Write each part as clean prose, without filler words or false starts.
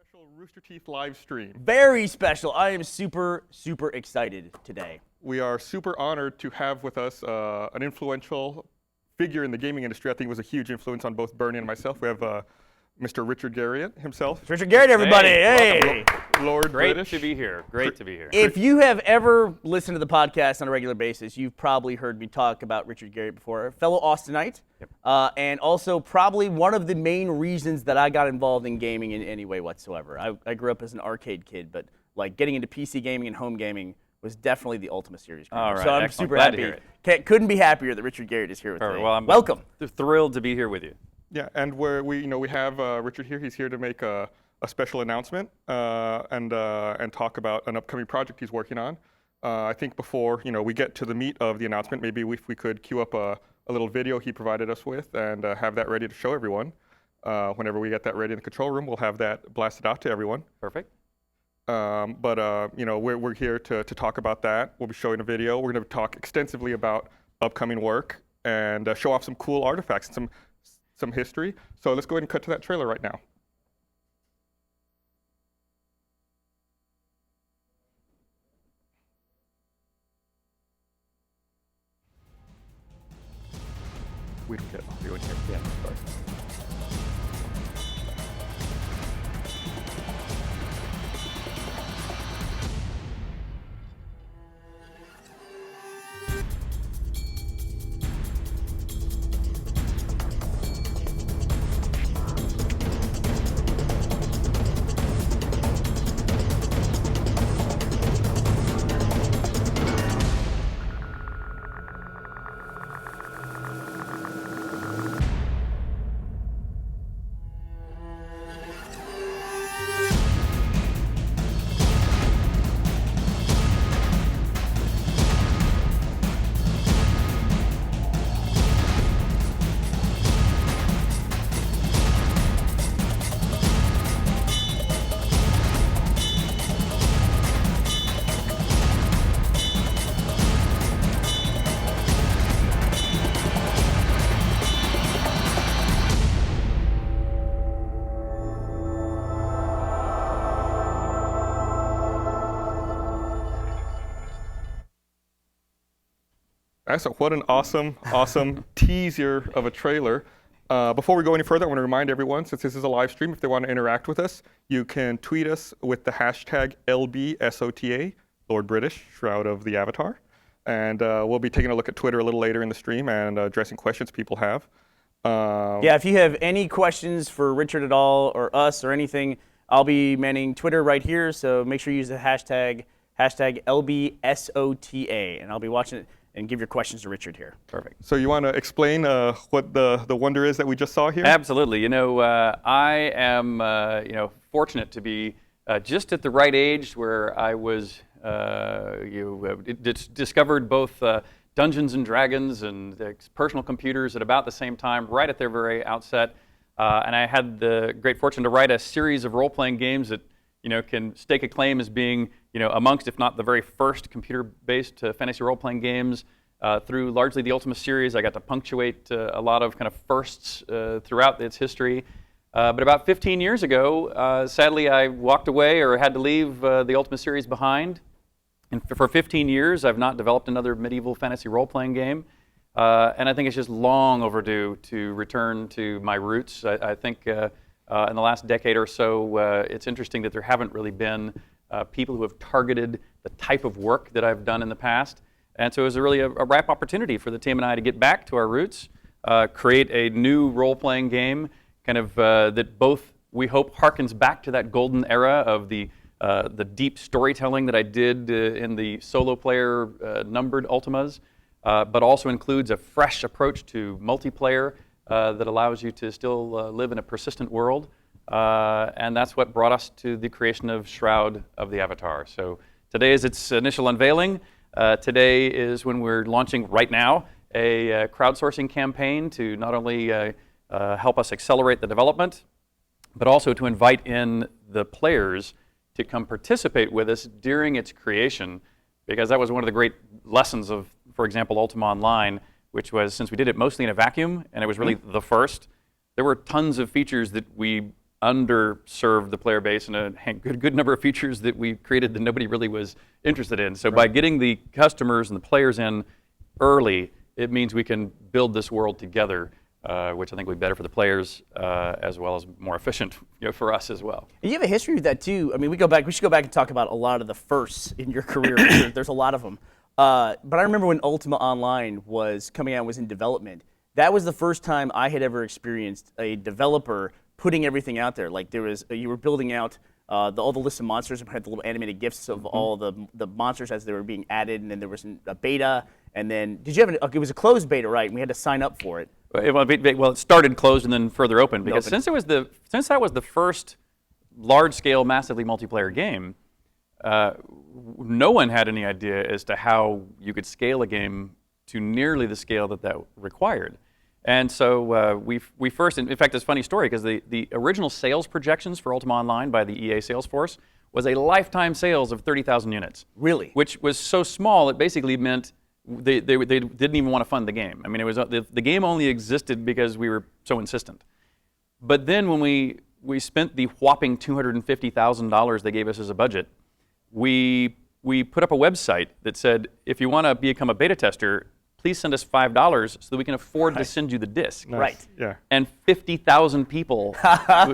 special Rooster Teeth live stream. Very special. I am super, super excited today. We are super honored to have with us an influential figure in the gaming industry. I think it was a huge influence on both Bernie and myself. We have Mr. Richard Garriott himself. Richard Garriott, everybody. Hey. Lord Great British. to be here. Great to be here. If you have ever listened to the podcast on a regular basis, you've probably heard me talk about Richard Garriott before. A fellow Austinite, and also probably one of the main reasons that I got involved in gaming in any way whatsoever. I grew up as an arcade kid, but like getting into PC gaming and home gaming was definitely the Ultima Series. All right, so I'm excellent. super Glad happy. to hear it. Couldn't be happier that Richard Garriott is here with me. Well, I'm Welcome. Thrilled to be here with you. Yeah, and we have Richard here. He's here to make a special announcement and talk about an upcoming project he's working on. I think before we get to the meat of the announcement, maybe if we could cue up a little video he provided us with and have that ready to show everyone. Whenever we get that ready in the control room, we'll have that blasted out to everyone. Perfect. We're here to talk about that. We'll be showing a video. We're going to talk extensively about upcoming work and show off some cool artifacts and some history. So let's go ahead and cut to that trailer right now. We don't get audio in here. Yeah, sorry. So what an awesome teaser of a trailer. Before we go any further, I want to remind everyone, since this is a live stream, if they want to interact with us, you can tweet us with the hashtag LBSOTA, Lord British, Shroud of the Avatar. And we'll be taking a look at Twitter a little later in the stream and addressing questions people have. Yeah, if you have any questions for Richard at all, or us, or anything, I'll be manning Twitter right here, so make sure you use the hashtag LBSOTA, and I'll be watching it and give your questions to Richard here. Perfect. So you want to explain what the wonder is that we just saw here? Absolutely. I am fortunate to be just at the right age where I was discovered both Dungeons and Dragons and personal computers at about the same time, right at their very outset. And I had the great fortune to write a series of role-playing games that can stake a claim as being amongst, if not the very first computer-based fantasy role-playing games through largely the Ultima series. I got to punctuate a lot of kind of firsts throughout its history. But about 15 years ago, sadly, I walked away or had to leave the Ultima series behind. And for 15 years, I've not developed another medieval fantasy role-playing game. And I think it's just long overdue to return to my roots. I think in the last decade or so, it's interesting that there haven't really been people who have targeted the type of work that I've done in the past. And so it was really a ripe opportunity for the team and I to get back to our roots, create a new role-playing game, kind of that both, we hope, harkens back to that golden era of the deep storytelling that I did in the solo player numbered Ultimas, but also includes a fresh approach to multiplayer that allows you to still live in a persistent world. And that's what brought us to the creation of Shroud of the Avatar. So today is its initial unveiling. Today is when we're launching right now a crowdsourcing campaign to not only help us accelerate the development, but also to invite in the players to come participate with us during its creation, because that was one of the great lessons of, for example, Ultima Online, which was, since we did it mostly in a vacuum, and it was really the first, there were tons of features that we underserved the player base and a good number of features that we created that nobody really was interested in. So by getting the customers and the players in early, it means we can build this world together, which I think will be better for the players as well as more efficient for us as well. And you have a history with that too. I mean, we should go back and talk about a lot of the firsts in your career. There's a lot of them. But I remember when Ultima Online was coming out and was in development. That was the first time I had ever experienced a developer putting everything out there. Like you were building out all the lists of monsters and had the little animated GIFs of all the monsters as they were being added, and then there was a beta. And then did you have it was a closed beta, right? And we had to sign up for it. Well, it started closed and then further open because since that was the first large-scale, massively multiplayer game, no one had any idea as to how you could scale a game to nearly the scale that required. And so we first, in fact, it's a funny story because the original sales projections for Ultima Online by the EA sales force was a lifetime sales of 30,000 units. Really? Which was so small, it basically meant they didn't even want to fund the game. I mean, it was the game only existed because we were so insistent. But then when we spent the whopping $250,000 they gave us as a budget, we put up a website that said, if you want to become a beta tester, please send us $5 so that we can afford to send you the disc. Nice. Right. Yeah. And 50,000 people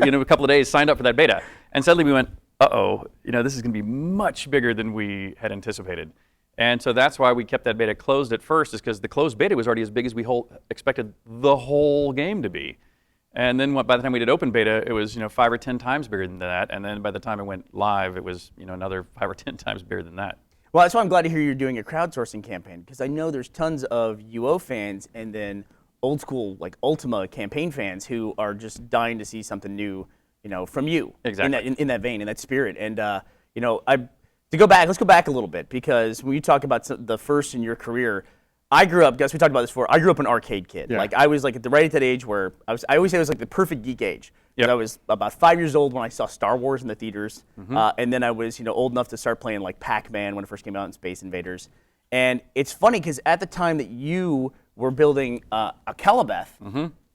in a couple of days signed up for that beta. And suddenly we went, uh-oh, this is going to be much bigger than we had anticipated. And so that's why we kept that beta closed at first, is because the closed beta was already as big as we expected the whole game to be. And then by the time we did open beta, it was 5 or 10 times bigger than that. And then by the time it went live, it was another 5 or 10 times bigger than that. Well, that's why I'm glad to hear you're doing a crowdsourcing campaign, because I know there's tons of UO fans and then old school like Ultima campaign fans who are just dying to see something new, from you. Exactly. In that vein, in that spirit. And let's go back a little bit, because when you talk about the first in your career, I grew up, guys, we talked about this before, I grew up an arcade kid. Yeah. Like I was like right at that age where I always say it was like the perfect geek age. Yep. I was about 5 years old when I saw Star Wars in the theaters, and then I was old enough to start playing like Pac-Man when it first came out, and Space Invaders. And it's funny because at the time that you were building a Calabeth,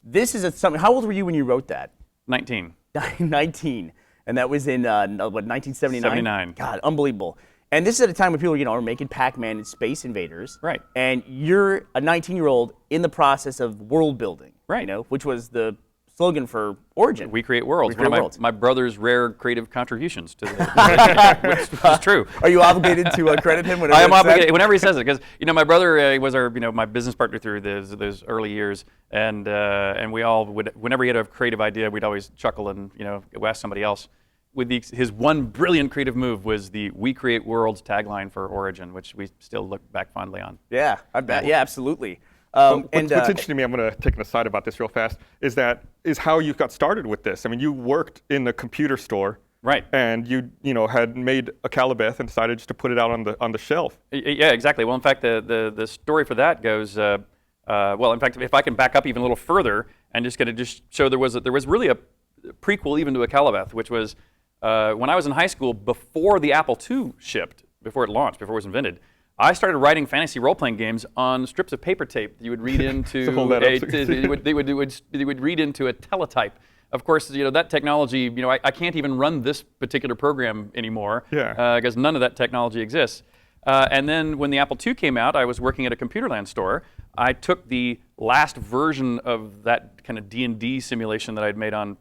this is something. How old were you when you wrote that? 19. 19, and that was in 1979. 79. God, unbelievable. And this is at a time when people are making Pac-Man and Space Invaders. Right. And you're a 19-year-old in the process of world building. Right. Which was the slogan for Origin. We create worlds. We create One of worlds. my brother's rare creative contributions to the which is true. Are you obligated to credit him whenever I am it's said? obligated whenever he says it, because my brother was our my business partner through those early years, and we all would, whenever he had a creative idea, we'd always chuckle and ask somebody else. His one brilliant creative move was the "We Create Worlds" tagline for Origin, which we still look back fondly on. Yeah, I bet. Yeah, absolutely. What's interesting to me, I'm going to take an aside about this real fast, is how you got started with this. I mean, you worked in the computer store, right? And you had made a Calabeth and decided just to put it out on the shelf. Yeah, exactly. Well, in fact, the story for that goes. Well, in fact, if I can back up even a little further and just show there was really a prequel even to a Calabeth, which was when I was in high school, before the Apple II shipped, before it launched, before it was invented. I started writing fantasy role-playing games on strips of paper tape that you would read into they would read into a teletype. Of course, that technology. I can't even run this particular program anymore. Yeah. Because none of that technology exists. And then when the Apple II came out, I was working at a Computerland store. I took the last version of that kind of D&D simulation that I'd made on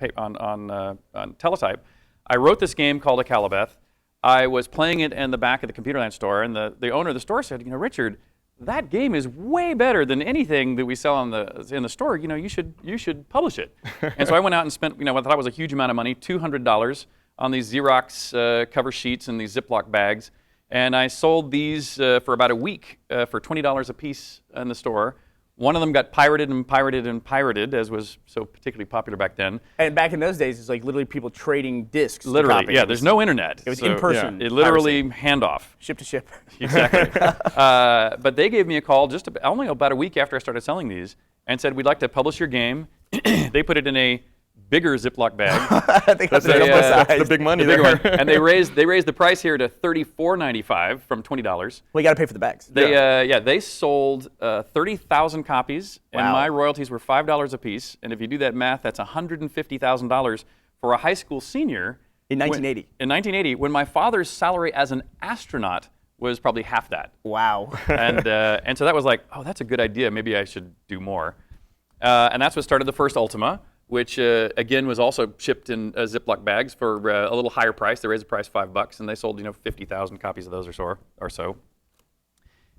teletype. I wrote this game called a Calabeth. I was playing it in the back of the Computerland store, and the owner of the store said, Richard, that game is way better than anything that we sell in the store. You should publish it. And so I went out and spent, what I thought was a huge amount of money, $200 on these Xerox cover sheets and these Ziploc bags. And I sold these for about a week for $20 a piece in the store. One of them got pirated and pirated and pirated, as was so particularly popular back then. And back in those days, it's like literally people trading discs. Literally, yeah. There's no internet. It was in person. Yeah. It literally handoff. Ship to ship. Exactly. But they gave me a call only about a week after I started selling these, and said, "We'd like to publish your game." They put it in a bigger Ziploc bag. I think that's the big money. The big one. And they raised the price here to $34.95 from $20. Well, you got to pay for the bags. They sold 30,000 copies, and Wow. my royalties were $5 a piece. And if you do that math, that's $150,000 for a high school senior. In 1980. In 1980, when my father's salary as an astronaut was probably half that. Wow. And so that was like, oh, that's a good idea. Maybe I should do more. And that's what started the first Ultima, which again was also shipped in Ziploc bags for a little higher price. They raised the price $5, and they sold 50,000 copies of those or so.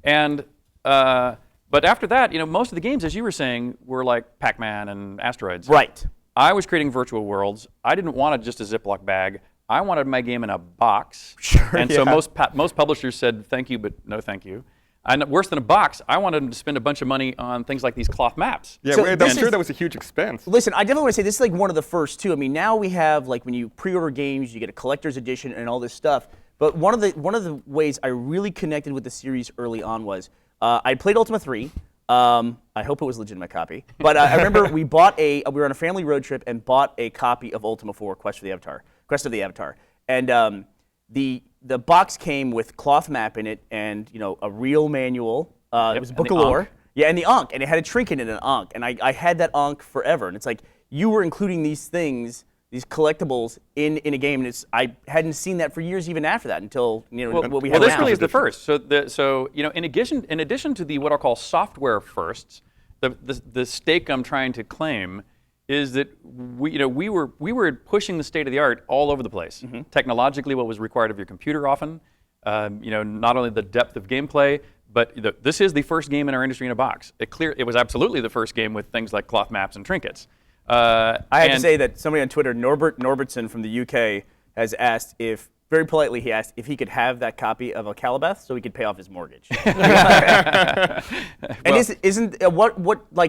And but after that, most of the games, as you were saying, were like Pac-Man and Asteroids. Right. I was creating virtual worlds. I didn't want just a Ziploc bag. I wanted my game in a box. Sure. And so most publishers said thank you, but no thank you. And worse than a box, I wanted them to spend a bunch of money on things like these cloth maps. Yeah, So I'm sure that was a huge expense. Listen, I definitely want to say this is like one of the first too. I mean, now we have like when you pre-order games, you get a collector's edition and all this stuff. But one of the ways I really connected with the series early on was I played Ultima 3. I hope it was a legitimate copy. But I remember we were on a family road trip and bought a copy of Ultima 4, Quest of the Avatar. And the box came with cloth map in it and a real manual. It was a book of lore. Yeah, and the Ankh, and it had a trinket in an Ankh. And I had that Ankh forever. And it's like you were including these things, these collectibles in a game, and I hadn't seen that for years even after that until what we have now. Well, this really is the first. So in addition to the what I'll call software firsts, the stake I'm trying to claim is that we were pushing the state of the art all over the place. Mm-hmm. Technologically, what was required of your computer often, not only the depth of gameplay, but this is the first game in our industry in a box. It was absolutely the first game with things like cloth maps and trinkets. I have to say that somebody on Twitter, Norbert Norbertson from the UK, has asked very politely, he asked if he could have that copy of Alcalabeth so he could pay off his mortgage. And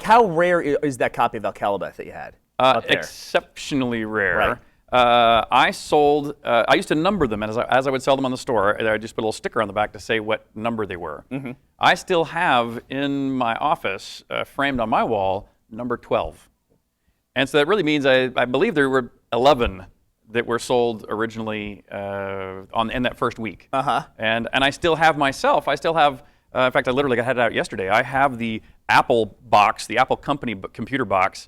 how rare is that copy of Alcalabeth that you had out there? Exceptionally rare. Right. I used to number them, and as I would sell them on the store, I just put a little sticker on the back to say what number they were. Mm-hmm. I still have in my office, framed on my wall, number 12. And so that really means I believe there were 11 that were sold originally in that first week. Uh-huh. And I still have myself. I still have. In fact, I literally had it out yesterday. I have the Apple box, the Apple company computer box,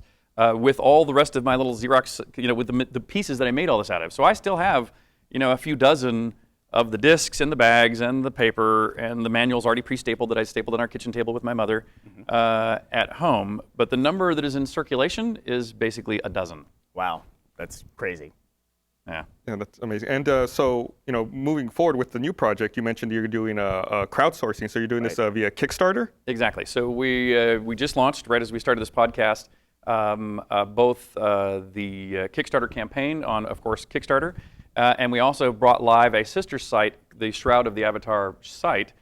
with all the rest of my little Xerox, with the pieces that I made all this out of. So I still have, a few dozen of the discs and the bags and the paper and the manuals already pre-stapled that I stapled on our kitchen table with my mother at home. But the number that is in circulation is basically a dozen. Wow, that's crazy. Yeah, that's amazing. And so, moving forward with the new project, you mentioned you're doing a crowdsourcing. So you're doing this via Kickstarter? Exactly. So we just launched, right as we started this podcast, both the Kickstarter campaign on, of course, Kickstarter, and we also brought live a sister site, the Shroud of the Avatar site,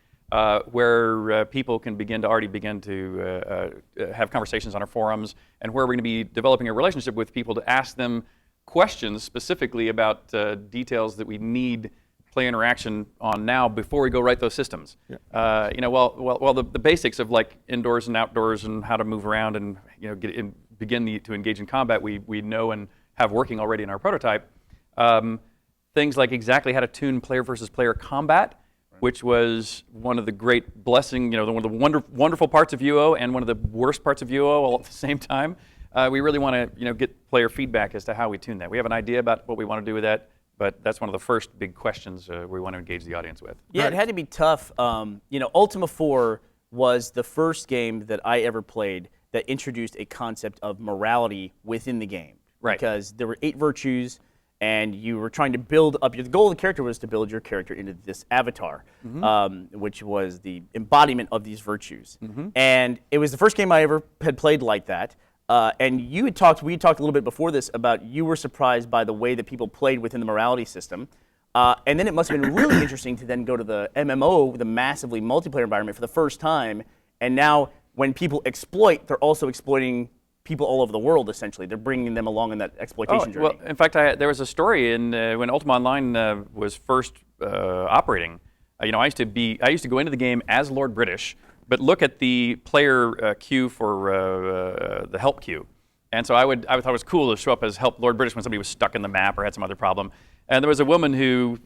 where people can begin to have conversations on our forums, and where we're going to be developing a relationship with people to ask them questions specifically about details that we need player interaction on now before we go write those systems. Yeah. The basics of like indoors and outdoors and how to move around and begin to engage in combat we know and have working already in our prototype. Things like exactly how to tune player versus player combat, which was one of the great blessing, one of the wonderful parts of UO and one of the worst parts of UO all at the same time. We really want to, get player feedback as to how we tune that. We have an idea about what we want to do with that, but that's one of the first big questions we want to engage the audience with. Yeah, it had to be tough. Ultima 4 was the first game that I ever played that introduced a concept of morality within the game. Right. Because there were 8 virtues, and you were trying to build up. The goal of the character was to build your character into this avatar, which was the embodiment of these virtues. Mm-hmm. And it was the first game I ever had played like that. And we had talked a little bit before this about you were surprised by the way that people played within the morality system. And then it must have been really interesting to then go to the MMO, the massively multiplayer environment, for the first time. And now when people exploit, they're also exploiting people all over the world, essentially. They're bringing them along in that exploitation journey. Well, in fact, there was a story when Ultima Online was first operating. I used to go into the game as Lord British, but look at the player queue for the help queue. And so I thought it was cool to show up as help Lord British when somebody was stuck in the map or had some other problem. And there was a woman who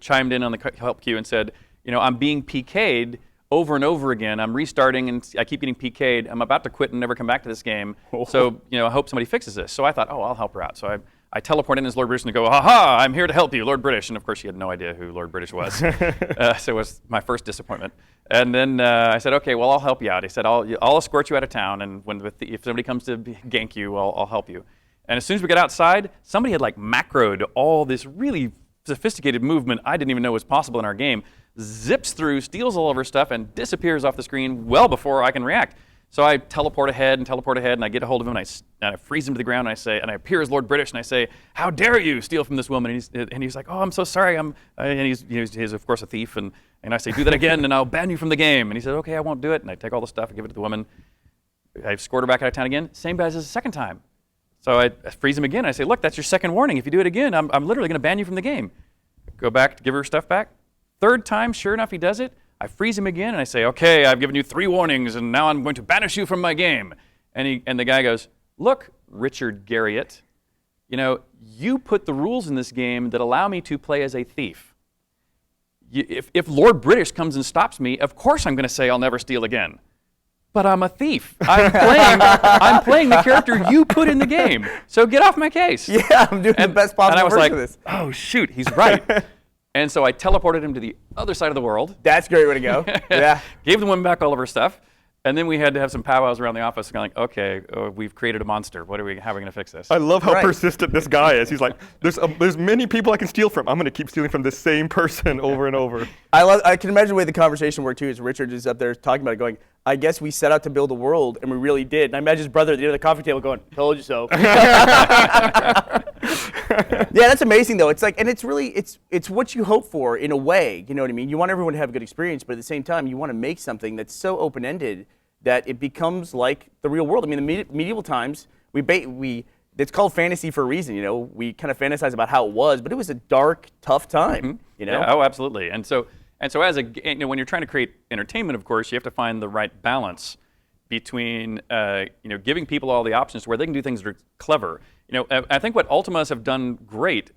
chimed in on the help queue and said, I'm being PK'd over and over again. I'm restarting and I keep getting PK'd. I'm about to quit and never come back to this game. So, I hope somebody fixes this. So I thought, I'll help her out. So I teleport in as Lord British and go, "Aha! I'm here to help you, Lord British." And of course, she had no idea who Lord British was, so it was my first disappointment. And then I said, "Okay, well, I'll help you out." He said, "I'll escort you out of town, and if somebody comes to gank you, I'll help you." And as soon as we got outside, somebody had like macroed all this really sophisticated movement I didn't even know was possible in our game, zips through, steals all of her stuff, and disappears off the screen well before I can react. So I teleport ahead, and I get a hold of him, and I freeze him to the ground, and I appear as Lord British, and I say, "How dare you steal from this woman?" And he's like, "Oh, I'm so sorry. And he's of course a thief, and I say, "Do that again, and I'll ban you from the game." And he said, "Okay, I won't do it." And I take all the stuff and give it to the woman. I escort her back out of town again. Same guys as the second time. So I freeze him again. I say, "Look, that's your second warning. If you do it again, I'm literally going to ban you from the game." Go back to give her stuff back. Third time, sure enough, he does it. I freeze him again, and I say, "Okay, I've given you 3 warnings, and now I'm going to banish you from my game." And the guy goes, "Look, Richard Garriott, you put the rules in this game that allow me to play as a thief. If Lord British comes and stops me, of course I'm going to say I'll never steal again. But I'm a thief. I'm playing the character you put in the game. So get off my case." Yeah, I'm doing the best possible version of this. "Oh, shoot, he's right." And so I teleported him to the other side of the world. That's a great way to go. Yeah. Gave the woman back all of her stuff. And then we had to have some powwows around the office, going like, "Okay, we've created a monster. How are we going to fix this?" I love how persistent this guy is. He's like, there's many people I can steal from. I'm going to keep stealing from this same person over and over. I can imagine the way the conversation worked too. Is Richard is up there talking about it, going, "I guess we set out to build a world, and we really did." And I imagine his brother at the end of the coffee table going, "Told you so." Yeah, that's amazing though. It's like, and it's really, it's what you hope for in a way. You know what I mean? You want everyone to have a good experience, but at the same time, you want to make something that's so open-ended that it becomes like the real world. I mean, the medieval times, it's called fantasy for a reason. We kind of fantasize about how it was, but it was a dark, tough time. Mm-hmm. Yeah, oh, absolutely. And so as when you're trying to create entertainment, of course, you have to find the right balance between giving people all the options to where they can do things that are clever. I think what Ultimas have done great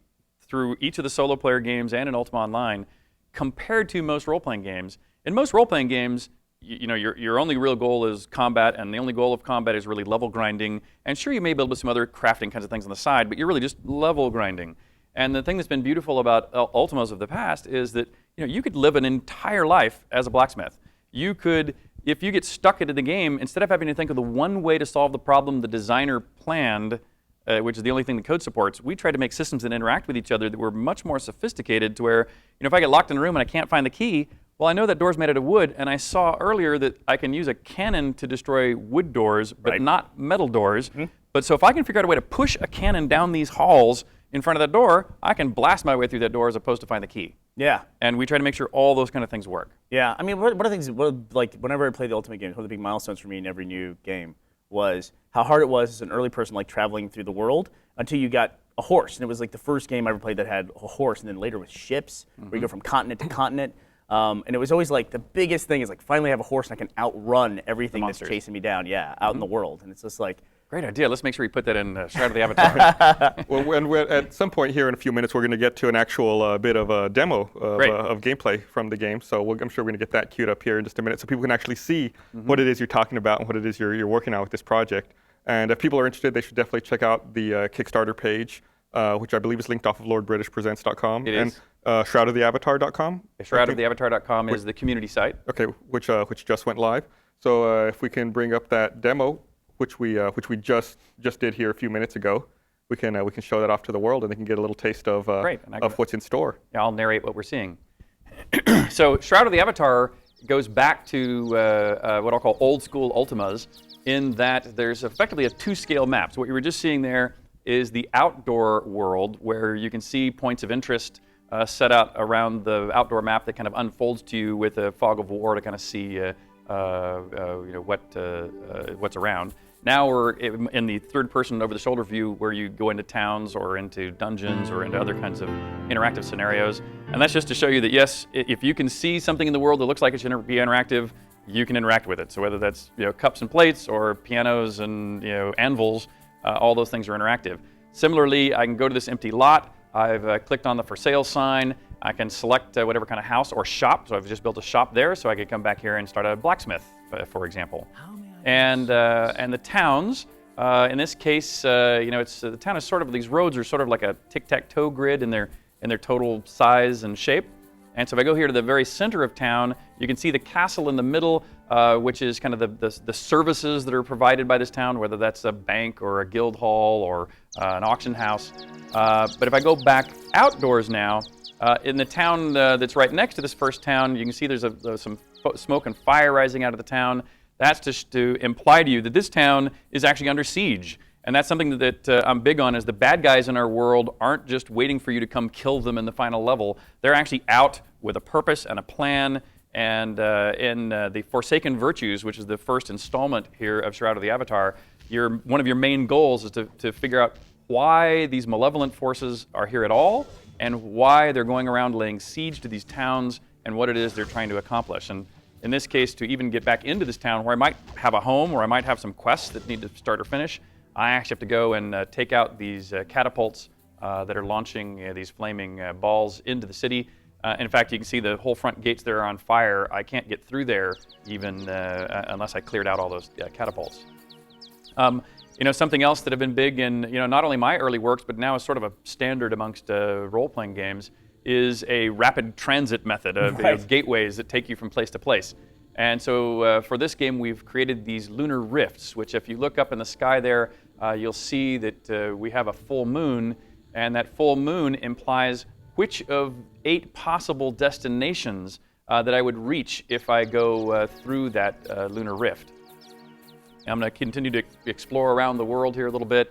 through each of the solo player games and in Ultima Online, compared to most role-playing games. In most role-playing games, your only real goal is combat, and the only goal of combat is really level grinding. And sure, you may be able to do some other crafting kinds of things on the side, but you're really just level grinding. And the thing that's been beautiful about Ultimas of the past is that you could live an entire life as a blacksmith. You could, if you get stuck into the game, instead of having to think of the one way to solve the problem the designer planned, which is the only thing the code supports, we tried to make systems that interact with each other that were much more sophisticated to where, if I get locked in a room and I can't find the key, well, I know that door's made out of wood, and I saw earlier that I can use a cannon to destroy wood doors, but not metal doors. Mm-hmm. But so if I can figure out a way to push a cannon down these halls in front of that door, I can blast my way through that door as opposed to find the key. Yeah. And we try to make sure all those kind of things work. Yeah. I mean, one of the things, like whenever I play the Ultimate games, one of the big milestones for me in every new game was how hard it was as an early person, like traveling through the world until you got a horse. And it was like the first game I ever played that had a horse, and then later with ships, where you go from continent to continent. And it was always like the biggest thing is like finally I have a horse and I can outrun everything that's chasing me down, out in the world. And it's just like, great idea. Let's make sure we put that in Shroud of the Avatar. Well, at some point here in a few minutes, we're going to get to an actual bit of a demo of gameplay from the game. So I'm sure we're going to get that queued up here in just a minute so people can actually see what it is you're talking about and what it is you're working on with this project. And if people are interested, they should definitely check out the Kickstarter page, which I believe is linked off of LordBritishPresents.com. It is. And ShroudOfTheAvatar.com. ShroudOfTheAvatar.com is the community site. Okay, which just went live. So if we can bring up that demo, which we just did here a few minutes ago, we can show that off to the world, and they can get a little taste of what's in store. Yeah, I'll narrate what we're seeing. So Shroud of the Avatar goes back to what I'll call old school Ultimas, in that there's effectively a 2-scale map. So what you were just seeing there is the outdoor world, where you can see points of interest set out around the outdoor map that kind of unfolds to you with a fog of war to kind of see what's around. Now we're in the third-person over-the-shoulder view, where you go into towns or into dungeons or into other kinds of interactive scenarios. And that's just to show you that, yes, if you can see something in the world that looks like it should be interactive, you can interact with it. So whether that's cups and plates or pianos and anvils, all those things are interactive. Similarly, I can go to this empty lot. I've clicked on the for sale sign. I can select whatever kind of house or shop. So I've just built a shop there, so I could come back here and start a blacksmith, for example. And the towns In this case, it's the town is sort of, these roads are sort of like a tic-tac-toe grid in their total size and shape. And so if I go here to the very center of town, you can see the castle in the middle, which is kind of the services that are provided by this town, whether that's a bank or a guild hall or an auction house. But if I go back outdoors now, in the town that's right next to this first town, you can see there's some smoke and fire rising out of the town. That's just to imply to you that this town is actually under siege. And that's something that I'm big on, is the bad guys in our world aren't just waiting for you to come kill them in the final level. They're actually out with a purpose and a plan. And in the Forsaken Virtues, which is the first installment here of Shroud of the Avatar, one of your main goals is to figure out why these malevolent forces are here at all, and why they're going around laying siege to these towns, and what it is they're trying to accomplish. And in this case, to even get back into this town where I might have a home, or I might have some quests that need to start or finish, I actually have to go and take out these catapults that are launching these flaming balls into the city. In fact, you can see the whole front gates there are on fire. I can't get through there even unless I cleared out all those catapults. Something else that have been big in not only my early works, but now is sort of a standard amongst role-playing games, is a rapid transit method of gateways that take you from place to place. And so for this game, we've created these Lunar Rifts, which if you look up in the sky there, you'll see that we have a full moon, and that full moon implies which of 8 possible destinations that I would reach if I go through that Lunar Rift. I'm going to continue to explore around the world here a little bit.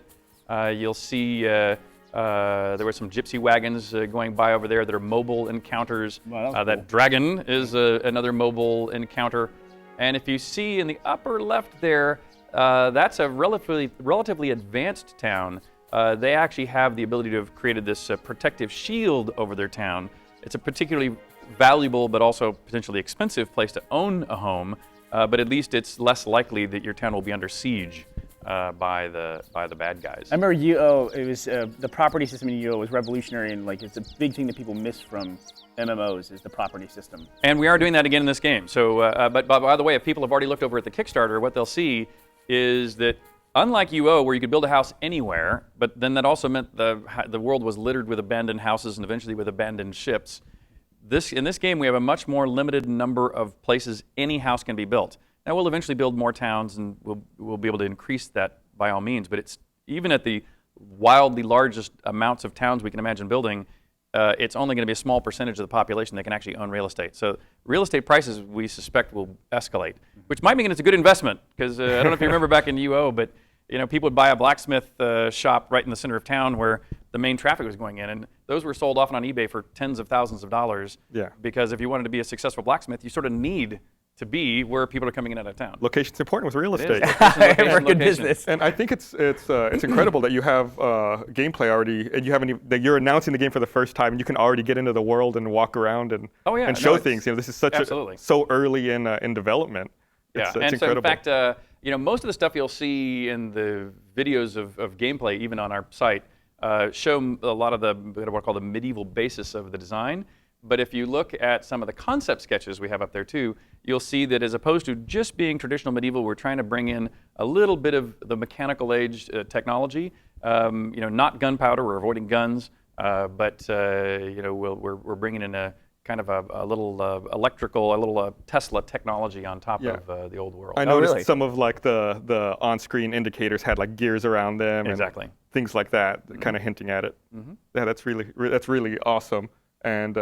You'll see there were some gypsy wagons going by over there that are mobile encounters. Wow, that cool. dragon is another mobile encounter. And if you see in the upper left there, that's a relatively advanced town. They actually have the ability to have created this protective shield over their town. It's a particularly valuable but also potentially expensive place to own a home, but at least it's less likely that your town will be under siege by the bad guys. I remember UO. It was the property system in UO was revolutionary, and it's a big thing that people miss from MMOs is the property system. And we are doing that again in this game. So, but by the way, if people have already looked over at the Kickstarter, what they'll see is that unlike UO, where you could build a house anywhere, but then that also meant the world was littered with abandoned houses and eventually with abandoned ships. In this game, we have a much more limited number of places any house can be built. Now, we'll eventually build more towns, and we'll be able to increase that by all means, but it's even at the wildly largest amounts of towns we can imagine building, it's only going to be a small percentage of the population that can actually own real estate. So real estate prices, we suspect, will escalate, which might mean it's a good investment, because I don't know if you remember back in UO, but people would buy a blacksmith shop right in the center of town where the main traffic was going in, and those were sold often on eBay for tens of thousands of dollars. Yeah. Because if you wanted to be a successful blacksmith, you sort of need to be where people are coming in out of town. Location's important with real estate. For good business. And I think it's incredible that you have gameplay already, and that you're announcing the game for the first time, and you can already get into the world and walk around and show things. This is so early in development. It's and incredible. So in fact, most of the stuff you'll see in the videos of gameplay, even on our site, show a lot of what I call the medieval basis of the design. But if you look at some of the concept sketches we have up there too, you'll see that as opposed to just being traditional medieval, we're trying to bring in a little bit of the mechanical age technology. Not gunpowder, we're avoiding guns, but we're bringing in a kind of a little electrical, a little Tesla technology on top of the old world. I noticed some of the on-screen indicators had gears around them, exactly, and things like that, kind of hinting at it. Yeah, that's really awesome. And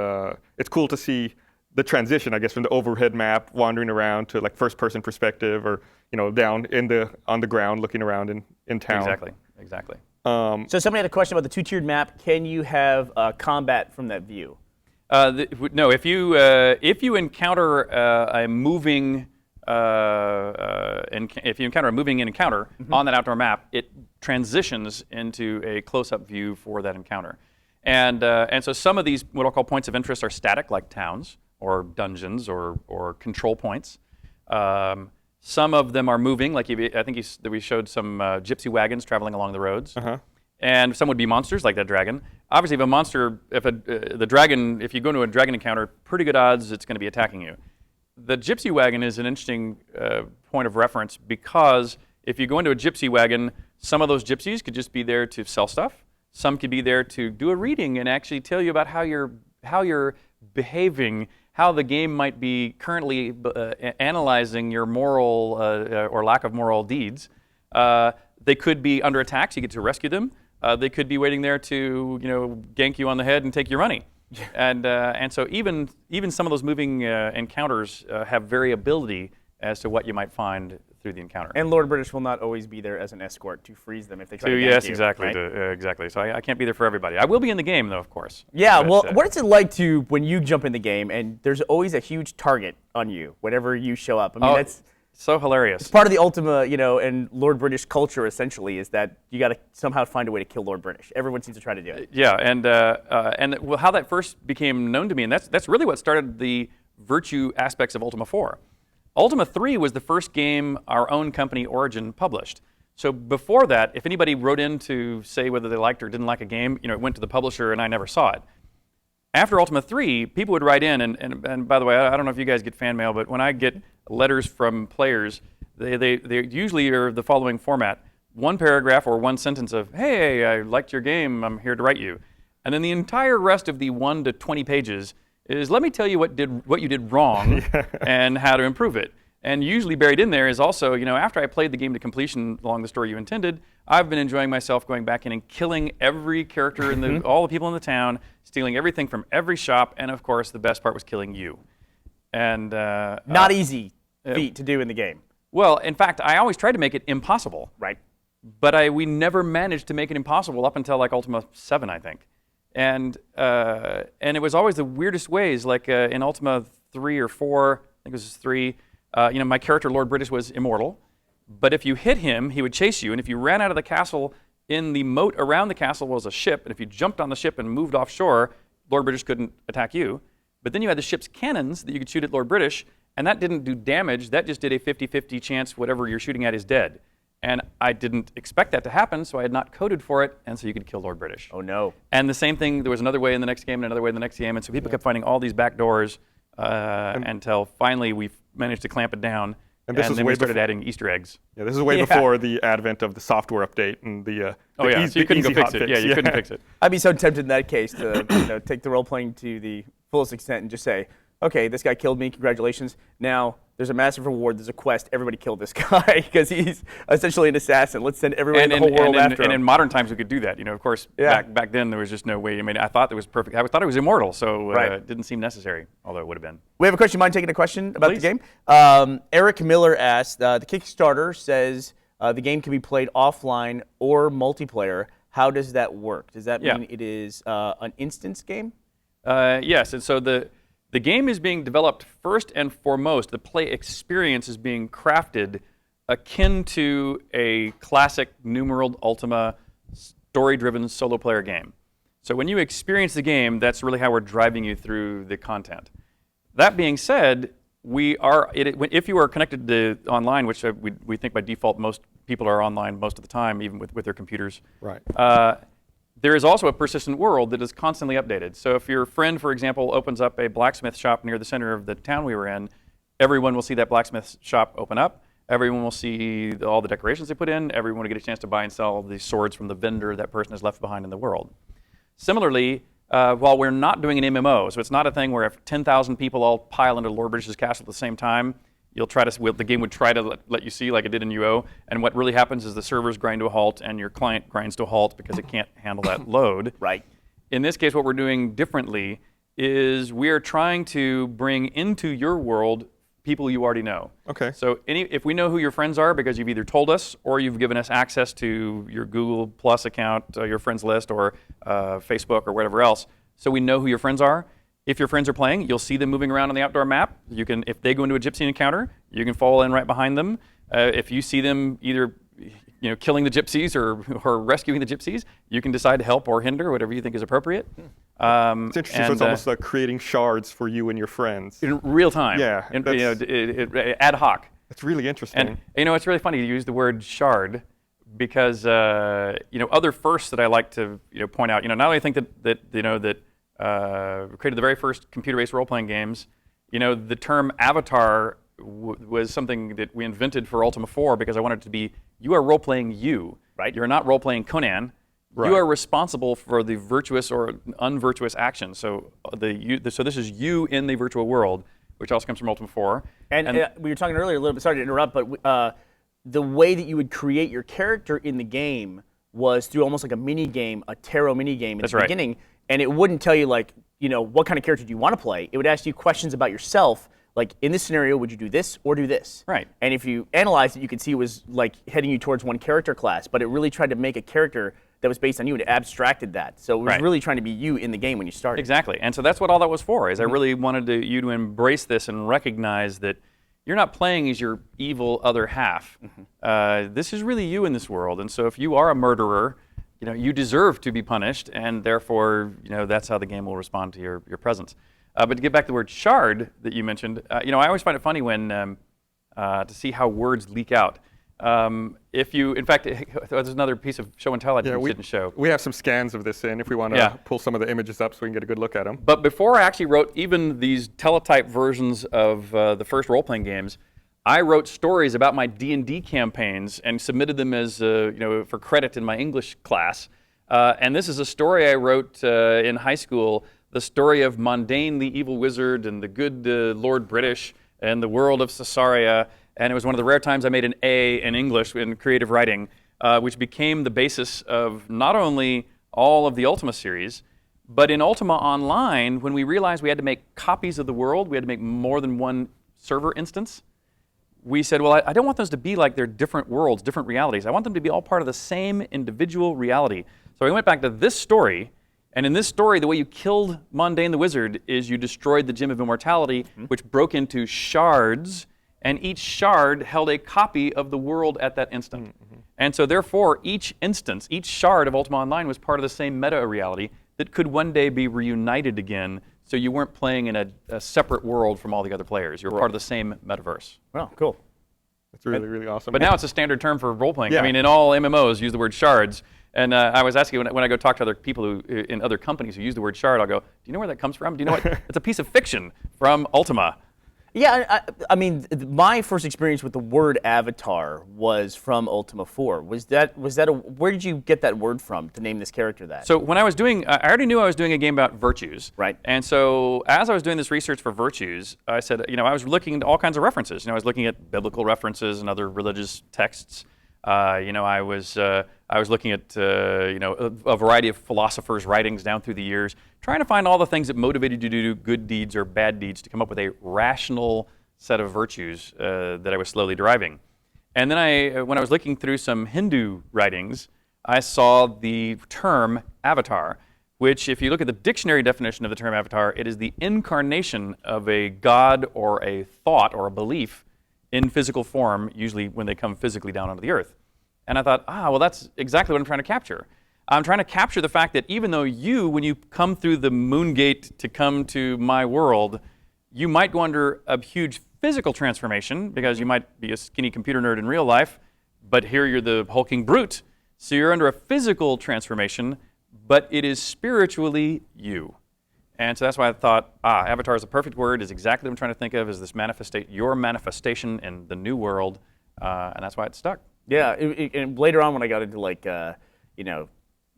it's cool to see the transition, I guess, from the overhead map wandering around to first-person perspective, or down on the ground looking around in town. Exactly. So somebody had a question about the two-tiered map. Can you have combat from that view? No. If you encounter a moving encounter on that outdoor map, it transitions into a close-up view for that encounter. And so some of these, what I'll call points of interest, are static, like towns or dungeons or control points. Some of them are moving, like I think we showed some gypsy wagons traveling along the roads. And some would be monsters, like that dragon. Obviously, the dragon, if you go into a dragon encounter, pretty good odds it's going to be attacking you. The gypsy wagon is an interesting point of reference, because if you go into a gypsy wagon, Some of those gypsies could just be there to sell stuff. Some could be there to do a reading and actually tell you about how you're behaving, how the game might be currently analyzing your moral or lack of moral deeds. They could be under attack, so you get to rescue them. They could be waiting there to gank you on the head and take your money. And so even some of those moving encounters have variability as to what you might find through the encounter. And Lord British will not always be there as an escort to freeze them if they try to gank Yes, you, exactly. right? Exactly. So I can't be there for everybody. I will be in the game, though, of course. Yeah, But, well, what is it like to when you jump in the game and there's always a huge target on you whenever you show up? I mean, that's so hilarious. part of the Ultima, and Lord British culture essentially is that you got to somehow find a way to kill Lord British. Everyone seems to try to do it. Yeah, and how that first became known to me, and that's really what started the virtue aspects of Ultima 4. Ultima 3 was the first game our own company, Origin, published. So before that, if anybody wrote in to say whether they liked or didn't like a game, it went to the publisher and I never saw it. After Ultima 3, people would write in, and by the way, I don't know if you guys get fan mail, but when I get letters from players, they usually are the following format. One paragraph or one sentence of, hey, I liked your game, I'm here to write you. And then the entire rest of the 1 to 20 pages is, let me tell you what you did wrong and how to improve it. And usually buried in there is also, after I played the game to completion along the story you intended, I've been enjoying myself going back in and killing every character in all the people in the town, stealing everything from every shop, and of course the best part was killing you. And Not easy feat to do in the game. Well, in fact, I always tried to make it impossible. Right. But we never managed to make it impossible up until like Ultima 7, I think. And it was always the weirdest ways, like in Ultima 3 or 4, I think it was 3, my character, Lord British, was immortal. But if you hit him, he would chase you. And if you ran out of the castle, in the moat around the castle was a ship. And if you jumped on the ship and moved offshore, Lord British couldn't attack you. But then you had the ship's cannons that you could shoot at Lord British. And that didn't do damage. That just did a 50-50 chance whatever you're shooting at is dead. And I didn't expect that to happen, so I had not coded for it, and so you could kill Lord British. Oh, no. And the same thing, there was another way in the next game and another way in the next game, and so people kept finding all these back doors until finally we managed to clamp it down, and then we started adding Easter eggs. Yeah, this is way before the advent of the software update and the so you couldn't go fix it. hotfix. Yeah, you couldn't fix it. I'd be so tempted in that case to take the role-playing to the fullest extent and just say, okay, this guy killed me, congratulations. Now, there's a massive reward, there's a quest, everybody kill this guy because he's essentially an assassin. Let's send everybody in the whole world after him. And in modern times, we could do that. Of course, back then, there was just no way. I mean, I thought it was perfect. I thought it was immortal, so it didn't seem necessary, although it would have been. We have a question. You mind taking a question about Please. the game? Eric Miller asked, the Kickstarter says the game can be played offline or multiplayer. How does that work? Does that mean it is an instance game? Yes, and so the game is being developed first and foremost. The play experience is being crafted akin to a classic New World Ultima story-driven solo player game. So when you experience the game, that's really how we're driving you through the content. That being said, if you are connected to online, which we think by default most people are online most of the time, even with their computers. Right. There is also a persistent world that is constantly updated. So if your friend, for example, opens up a blacksmith shop near the center of the town we were in, everyone will see that blacksmith shop open up. Everyone will see all the decorations they put in. Everyone will get a chance to buy and sell the swords from the vendor that person has left behind in the world. Similarly, while we're not doing an MMO, so it's not a thing where if 10,000 people all pile into Lord British's castle at the same time, the game would try to let you see like it did in UO, and what really happens is the servers grind to a halt and your client grinds to a halt because it can't handle that load. Right. In this case, what we're doing differently is we are trying to bring into your world people you already know. Okay. So if we know who your friends are because you've either told us or you've given us access to your Google Plus account, your friends list, or Facebook or whatever else, so we know who your friends are. If your friends are playing, you'll see them moving around on the outdoor map. If they go into a gypsy encounter, you can fall in right behind them. If you see them either killing the gypsies or rescuing the gypsies, you can decide to help or hinder, whatever you think is appropriate. It's interesting. So it's almost like creating shards for you and your friends. In real time. Yeah. Ad hoc. That's really interesting. And it's really funny you use the word shard because other firsts that I like to point out. Not only think that created the very first computer-based role-playing games. The term avatar was something that we invented for Ultima 4 because I wanted it to be, you are role-playing you. Right. You're not role-playing Conan. Right. You are responsible for the virtuous or unvirtuous action. So so this is you in the virtual world, which also comes from Ultima 4. And we were talking earlier a little bit, sorry to interrupt, but the way that you would create your character in the game was through almost like a mini game, a tarot mini game at the beginning, and it wouldn't tell you like, what kind of character do you want to play. It would ask you questions about yourself, like in this scenario, would you do this or do this? Right. And if you analyzed it, you could see it was like heading you towards one character class, but it really tried to make a character that was based on you and it abstracted that. So it was really trying to be you in the game when you started. Exactly. And so that's what all that was for, is I really wanted you to embrace this and recognize that you're not playing as your evil other half. This is really you in this world. And so if you are a murderer, you deserve to be punished, and therefore, that's how the game will respond to your presence. But to get back to the word shard that you mentioned, I always find it funny when to see how words leak out. In fact, there's another piece of show and tell I didn't show. We have some scans of this in if we want to pull some of the images up so we can get a good look at them. But before I actually wrote even these teletype versions of the first role-playing games, I wrote stories about my D&D campaigns and submitted them as for credit in my English class. And this is a story I wrote in high school, the story of Mondane the Evil Wizard and the Good Lord British and the world of Caesarea. And it was one of the rare times I made an A in English in creative writing, which became the basis of not only all of the Ultima series, but in Ultima Online, when we realized we had to make copies of the world, we had to make more than one server instance, we said, well, I don't want those to be like they're different worlds, different realities. I want them to be all part of the same individual reality. So we went back to this story, and in this story, the way you killed Mondane the Wizard is you destroyed the Gem of Immortality, which broke into shards, and each shard held a copy of the world at that instant. And so therefore, each instance, each shard of Ultima Online was part of the same meta-reality that could one day be reunited again, so you weren't playing in a separate world from all the other players. You're part of the same metaverse. Oh, cool. It's really, really awesome. But now it's a standard term for role-playing. Yeah. I mean, in all MMOs, use the word shards. And I was asking, when I go talk to other people in other companies who use the word shard, I'll go, do you know where that comes from? Do you know what? It's a piece of fiction from Ultima. Yeah, I mean, my first experience with the word avatar was from Ultima 4. Where did you get that word from to name this character that? So when I was doing, I already knew I was doing a game about virtues. Right. And so as I was doing this research for virtues, I said, I was looking into all kinds of references. I was looking at biblical references and other religious texts. I was looking at a variety of philosophers' writings down through the years, trying to find all the things that motivated you to do good deeds or bad deeds to come up with a rational set of virtues that I was slowly deriving. And then when I was looking through some Hindu writings, I saw the term avatar, which if you look at the dictionary definition of the term avatar, it is the incarnation of a god or a thought or a belief in physical form, usually when they come physically down onto the earth. And I thought, well, that's exactly what I'm trying to capture. I'm trying to capture the fact that even though when you come through the moon gate to come to my world, you might go under a huge physical transformation because you might be a skinny computer nerd in real life, but here you're the hulking brute. So you're under a physical transformation, but it is spiritually you. And so that's why I thought, avatar is a perfect word, is exactly what I'm trying to think of, is this your manifestation in the new world, and that's why it stuck. Yeah, and later on when I got into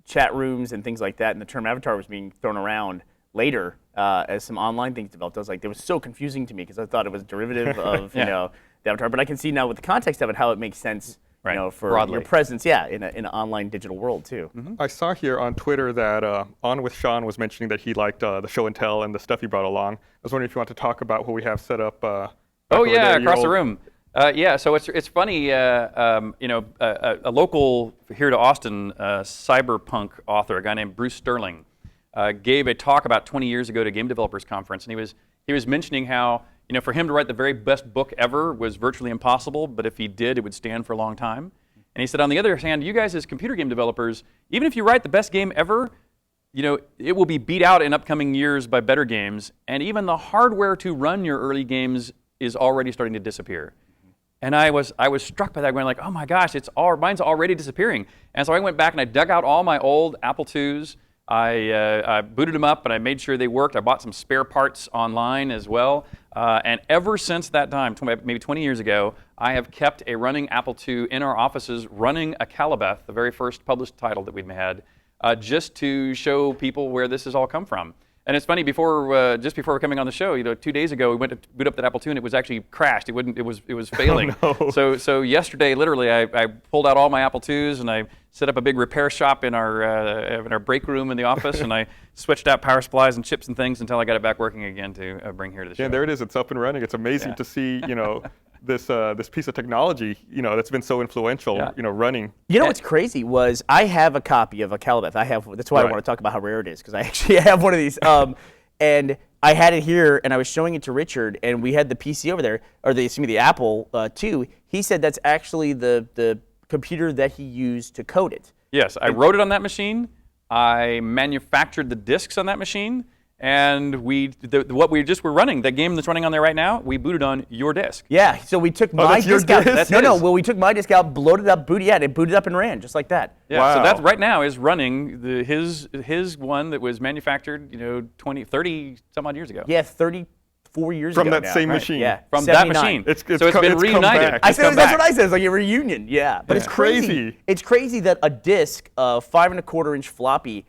chat rooms and things like that, and the term avatar was being thrown around later as some online things developed, I was like, it was so confusing to me because I thought it was a derivative of the avatar. But I can see now with the context of it how it makes sense. For broadly. Your presence, in an online digital world too. I saw here on Twitter that On With Sean was mentioning that he liked the show and tell and the stuff he brought along. I was wondering if you want to talk about what we have set up. Across the room. So it's funny. A local here to Austin cyberpunk author, a guy named Bruce Sterling, gave a talk about 20 years ago at a game developers conference, and he was mentioning how for him to write the very best book ever was virtually impossible, but if he did, it would stand for a long time. And he said, on the other hand, you guys as computer game developers, even if you write the best game ever, it will be beat out in upcoming years by better games, and even the hardware to run your early games is already starting to disappear. And I was struck by that, going like, oh my gosh, mine's already disappearing. And so I went back and I dug out all my old Apple IIs. I booted them up and I made sure they worked. I bought some spare parts online as well. And ever since that time, maybe 20 years ago, I have kept a running Apple II in our offices running a Calibeth, the very first published title that we'd had, just to show people where this has all come from. And it's funny, just before coming on the show, 2 days ago, we went to boot up that Apple II and it was actually crashed. It was failing. Oh, no. So yesterday, literally, I pulled out all my Apple IIs and I set up a big repair shop in our break room in the office, and I switched out power supplies and chips and things until I got it back working again to bring here to the show. Yeah, there it is. It's up and running. It's amazing to see, this piece of technology, that's been so influential, running. You know what's crazy was I have a copy of a Calibeth. That's why I want to talk about how rare it is, because I actually have one of these. And I had it here, and I was showing it to Richard, and we had the PC over there, or the Apple II. He said that's actually the computer that he used to code it. Yes, I wrote it on that machine. I manufactured the disks on that machine. And what we just were running, the game that's running on there right now, we booted on your disk. Yeah, so we took my that's your disk out. disk? Well, we took my disk out, loaded it up, it booted up and ran just like that. Yeah, wow. So that right now is running his one that was manufactured, 30 some odd years ago. Yeah, 34 years From ago that now, same right? machine. Yeah, From 79. that machine. It's so it's been come reunited. back. That's come what back. I said. It's like a reunion. Yeah, but It's it's crazy. crazy. It's crazy that a disc, 5¼ inch floppy,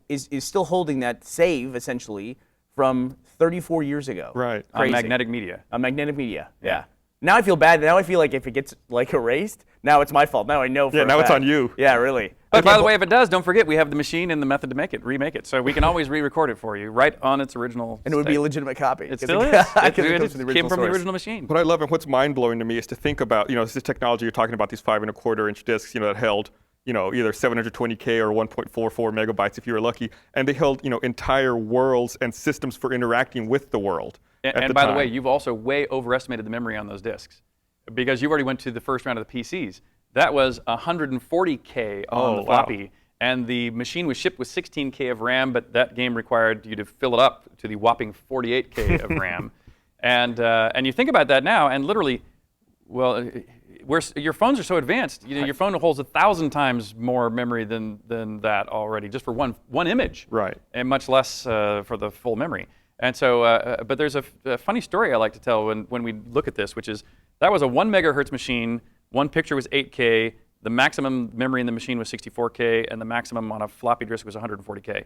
is still holding that save essentially from 34 years ago. Right. On Crazy. magnetic media. On magnetic media. Yeah. Now I feel bad. Now I feel like if it gets erased, now it's my fault. Now I know. For a now it's fact. on you. Yeah, really. But by the way, if it does, don't forget we have the machine and the method to remake it. So we can always re-record it for you right on its original And it would be a state. legitimate copy. It 'cause still is. because It comes from the came original from the source. original machine. What I love and what's mind-blowing to me is to think about, this is technology you're talking about, these 5¼ inch discs, that held, either 720K or 1.44 megabytes if you were lucky, and they held, entire worlds and systems for interacting with the world. And by the way, you've also way overestimated the memory on those disks, because you've already went to the first round of the PCs. That was 140K on the floppy, and the machine was shipped with 16K of RAM, but that game required you to fill it up to the whopping 48K of RAM. And you think about that now, and literally, your phones are so advanced. Your phone holds 1,000 times more memory than that already, just for one image. Right. And much less for the full memory. And so, but there's a funny story I like to tell when we look at this, which is that was a 1 megahertz machine. One picture was 8K. The maximum memory in the machine was 64K, and the maximum on a floppy disk was 140K.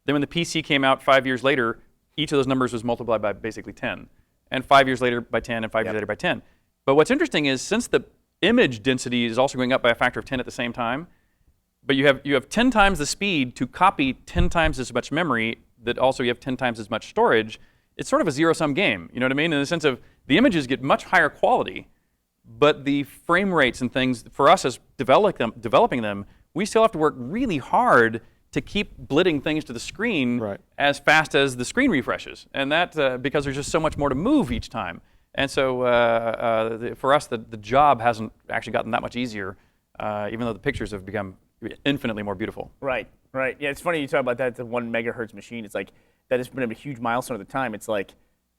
Then when the PC came out 5 years later, each of those numbers was multiplied by basically 10, and 5 years later by 10, and 5 years later by 10. But what's interesting is since the image density is also going up by a factor of 10 at the same time, but you have 10 times the speed to copy 10 times as much memory, that also you have 10 times as much storage. It's sort of a zero-sum game, you know what I mean? In the sense of the images get much higher quality, but the frame rates and things, for us as developing them, we still have to work really hard to keep blitting things to the screen as fast as the screen refreshes. And that, because there's just so much more to move each time. And so for us, the job hasn't actually gotten that much easier, even though the pictures have become infinitely more beautiful. Right. Yeah, it's funny you talk about that. It's a 1 megahertz machine. It's like that has been a huge milestone at the time. It's like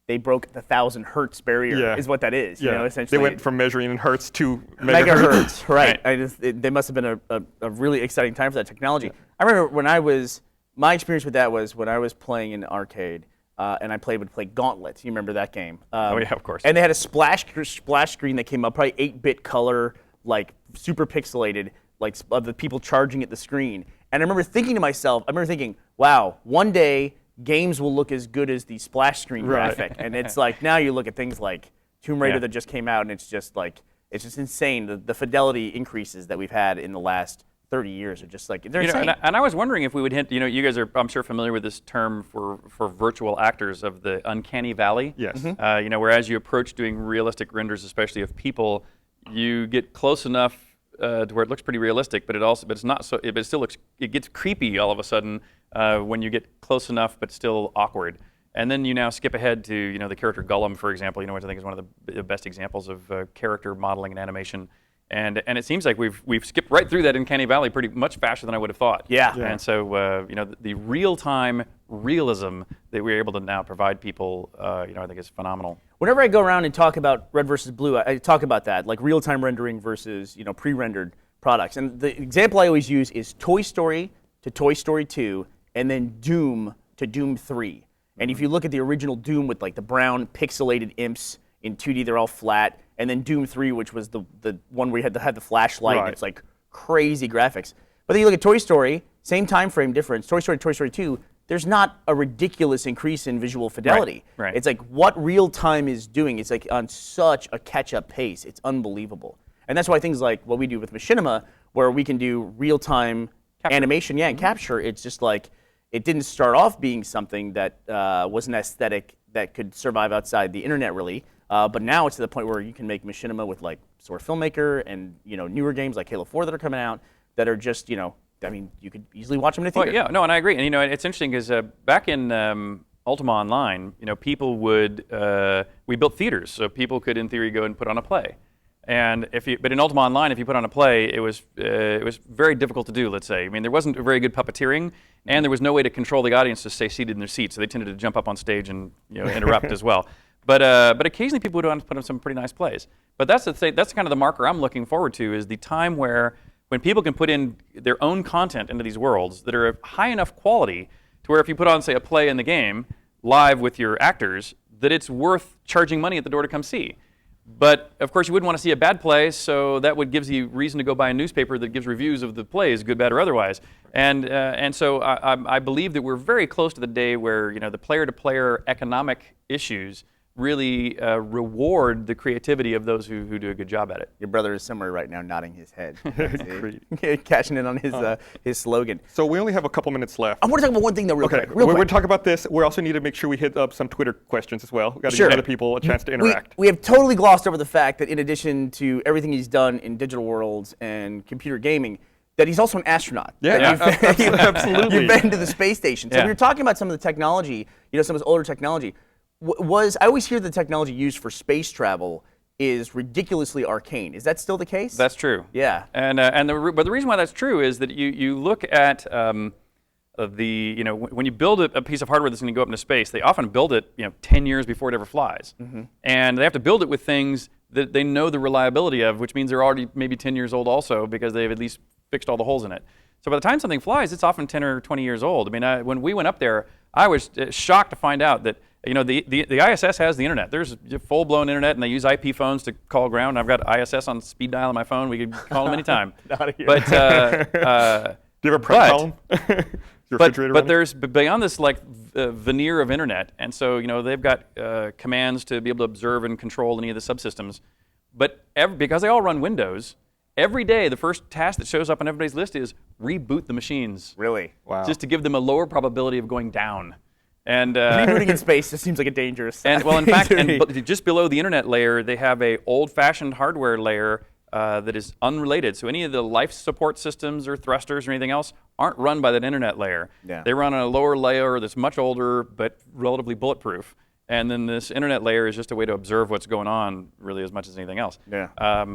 they broke the 1,000 hertz barrier. Is what that is. Yeah. Essentially. They went from measuring in hertz to megahertz. Right. They must have been a really exciting time for that technology. Yeah. I remember my experience with that was when I was playing in an arcade. And I would play Gauntlet. You remember that game? Oh yeah, of course. And they had a splash screen that came up, probably 8-bit color, like super pixelated, like of the people charging at the screen. And I remember thinking to myself, wow, one day games will look as good as the splash screen graphic. And it's like now you look at things like Tomb Raider that just came out, and it's just insane. The fidelity increases that we've had in the last 30 years are just like, they're insane. And I was wondering if we would hint, you guys are, I'm sure, familiar with this term for virtual actors of the uncanny valley. Yes. Mm-hmm. Whereas you approach doing realistic renders, especially of people, you get close enough to where it looks pretty realistic, but it's not so, it still looks, it gets creepy all of a sudden when you get close enough, but still awkward. And then you now skip ahead to, the character Gollum, for example, which I think is one of the best examples of character modeling and animation. And it seems like we've skipped right through that uncanny valley pretty much faster than I would have thought. Yeah. And so the real-time realism that we're able to now provide people, I think is phenomenal. Whenever I go around and talk about red versus blue, I talk about that, like real-time rendering versus pre-rendered products. And the example I always use is Toy Story to Toy Story 2, and then Doom to Doom 3. And if you look at the original Doom with like the brown pixelated imps in 2D, they're all flat, and then Doom 3, which was the one where you had the flashlight, and it's like crazy graphics. But then you look at Toy Story, same time frame difference, Toy Story, Toy Story 2, there's not a ridiculous increase in visual fidelity. Right. It's like what real time is doing. It's like on such a catch-up pace. It's unbelievable. And that's why things like what we do with Machinima, where we can do real-time animation, and capture, it's just like, it didn't start off being something that was an aesthetic that could survive outside the internet, really. But now it's to the point where you can make Machinima with like Sword Filmmaker and newer games like Halo 4 that are coming out that are just I mean, you could easily watch them in a theater. Well, yeah, no, and I agree. And it's interesting because back in Ultima Online, people would we built theaters so people could, in theory, go and put on a play. And but in Ultima Online, if you put on a play, it was very difficult to do. Let's say, I mean, there wasn't very good puppeteering, and there was no way to control the audience to stay seated in their seats. So they tended to jump up on stage and interrupt as well. But occasionally people would put on some pretty nice plays. But that's kind of the marker I'm looking forward to, is the time when people can put in their own content into these worlds that are of high enough quality to where if you put on, say, a play in the game live with your actors, that it's worth charging money at the door to come see. But of course, you wouldn't want to see a bad play, so that gives you reason to go buy a newspaper that gives reviews of the plays, good, bad, or otherwise. And so I believe that we're very close to the day where the player-to-player economic issues really reward the creativity of those who do a good job at it. Your brother is somewhere right now nodding his head. Cashing in on his slogan. So we only have a couple minutes left. I want to talk about one thing though real quick. We're going to talk about this. We also need to make sure we hit up some Twitter questions as well. We've got to give other people a chance to interact. We have totally glossed over the fact that in addition to everything he's done in digital worlds and computer gaming, that he's also an astronaut. Yeah, absolutely. You've been to the space station. So we were talking about some of the technology, some of his older technology. I always hear the technology used for space travel is ridiculously arcane. Is that still the case? That's true. Yeah. But the reason why that's true is that you look at when you build a piece of hardware that's going to go up into space, they often build it 10 years before it ever flies. Mm-hmm. And they have to build it with things that they know the reliability of, which means they're already maybe 10 years old also because they've at least fixed all the holes in it. So by the time something flies, it's often 10 or 20 years old. I mean, when we went up there, I was shocked to find out that the ISS has the internet. There's full-blown internet, and they use IP phones to call ground. I've got ISS on speed dial on my phone. We could call them anytime. But do you have a prep column? But there's beyond this veneer of internet, and so they've got commands to be able to observe and control any of the subsystems. But because they all run Windows, every day the first task that shows up on everybody's list is reboot the machines. Really? Wow. Just to give them a lower probability of going down. And rebooting in space just seems like a dangerous. And well, in fact, just below the internet layer, they have a old-fashioned hardware layer that is unrelated. So any of the life support systems or thrusters or anything else aren't run by that internet layer. Yeah. They run on a lower layer that's much older but relatively bulletproof. And then this internet layer is just a way to observe what's going on, really, as much as anything else. Yeah.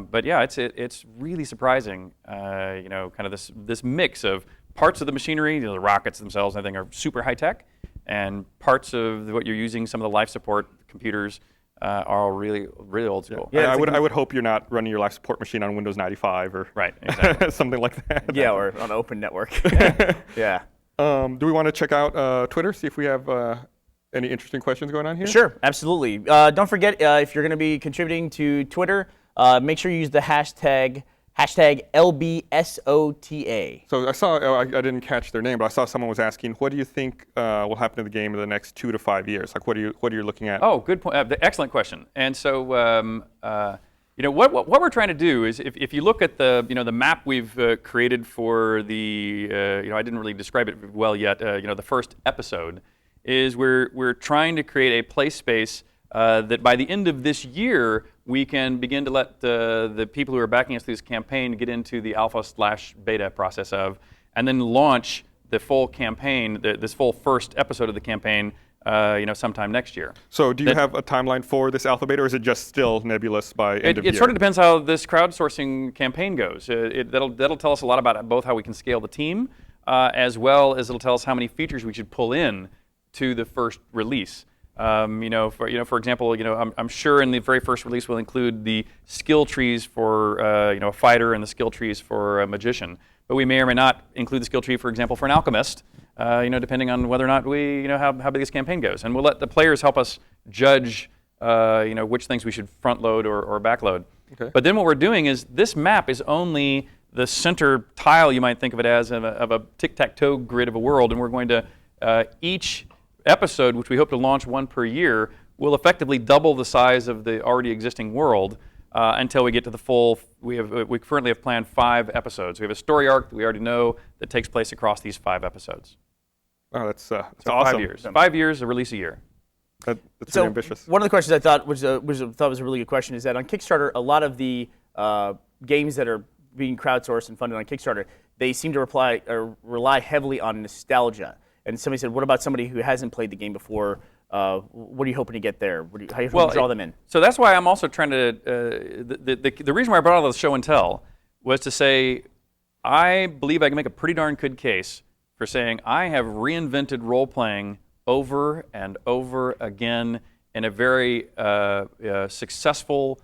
But yeah, it's really surprising. Kind of this mix of parts of the machinery, the rockets themselves, I think, are super high tech. And parts of what you're using, some of the life support computers, are all really, really old school. Yeah, I would hope you're not running your life support machine on Windows 95 or exactly. something like that. Yeah, or on an open network. Yeah. Do we want to check out Twitter, see if we have any interesting questions going on here? Sure, absolutely. Don't forget, if you're going to be contributing to Twitter, make sure you use the hashtag LBSOTA. So I saw, I didn't catch their name, but I saw someone was asking, what do you think will happen to the game in the next 2 to 5 years? Like, what are you looking at? Oh, good point. Excellent question. And so, what we're trying to do is, if you look at the map we've created for the, I didn't really describe it well yet. The first episode is we're trying to create a play space that by the end of this year, we can begin to let the people who are backing us through this campaign get into the alpha/beta process of, and then launch the full campaign, this full first episode of the campaign, sometime next year. So do you have a timeline for this alpha beta, or is it just still nebulous by end of year? It sort of depends how this crowdsourcing campaign goes. That'll tell us a lot about both how we can scale the team, as well as it'll tell us how many features we should pull in to the first release. For example, I'm sure in the very first release we'll include the skill trees for a fighter and the skill trees for a magician. But we may or may not include the skill tree, for example, for an alchemist, depending on whether or not we, how big this campaign goes. And we'll let the players help us judge, which things we should front load or back load. Okay. But then what we're doing is this map is only the center tile, you might think of it as, of a tic-tac-toe grid of a world, and we're going to each episode, which we hope to launch one per year, will effectively double the size of the already existing world until we get to the full. We currently have planned 5 episodes. We have a story arc that we already know that takes place across these 5 episodes. Oh, that's awesome. 5 years. 5 years, a release a year. That's So really ambitious. one of the questions I thought was a really good question is that on Kickstarter, a lot of the games that are being crowdsourced and funded on Kickstarter, they seem to rely heavily on nostalgia. And somebody said, what about somebody who hasn't played the game before? What are you hoping to get there? How are you hoping to draw them in? So that's why I'm also trying to, the reason why I brought all this show and tell was to say, I believe I can make a pretty darn good case for saying I have reinvented role-playing over and over again in a very successful,